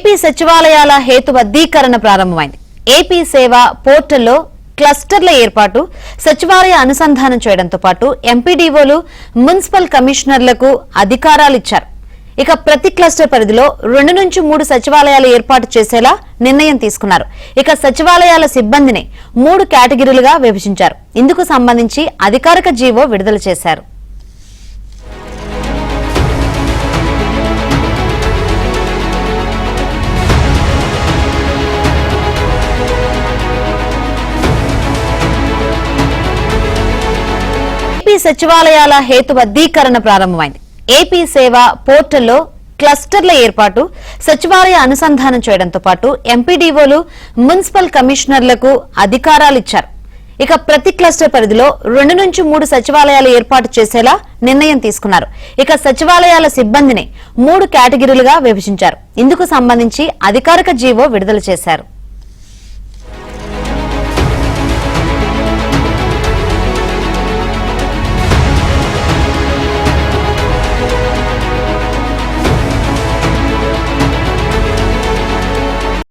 AP సచివాలయాల హేతుబద్ధీకరణ ప్రారంభమైంది. AP సేవ పోర్టల్లో క్లస్టర్ల ఏర్పాటు, సచివాలయ అనుసంధానం చేయడంతో పాటు ఎంపీడీఓలు, మున్సిపల్ కమిషనర్లకు అధికారాలు ఇచ్చారు. ఇక ప్రతి క్లస్టర్ పరిధిలో 2 నుంచి 3 సచివాలయాలు ఏర్పాటు చేసేలా నిర్ణయం తీసుకున్నారు. ఇక సచివాలయాల సిబ్బందిని 3 కేటగిరీలుగా విభజించారు. ఇందుకు సంబంధించి అధికారిక జీవో విడుదల చేశారు. ఏపీ సచివాలయాల హేతుబద్ధీకరణ ప్రారంభమైంది. ఏపీ సేవ పోర్టల్లో క్లస్టర్ల ఏర్పాటు, సచివాలయ అనుసంధానం చేయడంతో పాటు ఎంపీడీఓలు, మున్సిపల్ కమిషనర్లకు అధికారాలు ఇచ్చారు. ఇక ప్రతి క్లస్టర్ పరిధిలో 2 నుంచి 3 సచివాలయాలు ఏర్పాటు చేసేలా నిర్ణయం తీసుకున్నారు. ఇక సచివాలయాల సిబ్బందిని 3 కేటగిరీలుగా విభజించారు. ఇందుకు సంబంధించి అధికారిక జీవో విడుదల చేశారు.